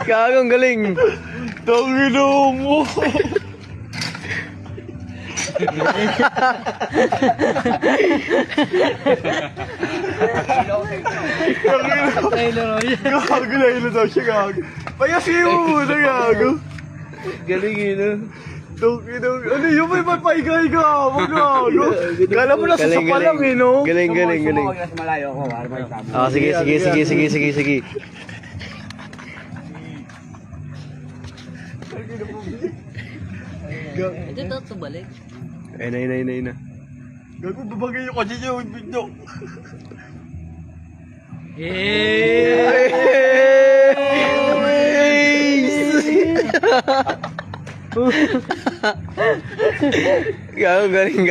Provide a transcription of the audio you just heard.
Kagong galing. Tangino mo. Gago na ilo daw siya, gago. Payasin mo muna, gago. Galing yun. Ano yun, may papahiga-higa mo, gago. Kala mo nasa sapa lang eh, no? Galing. Malayo ako, para may sabi. Ah, sige. Ito daw ito balik. Ayun na. Gago, babagay yung kotse niya, video. Gago, galing.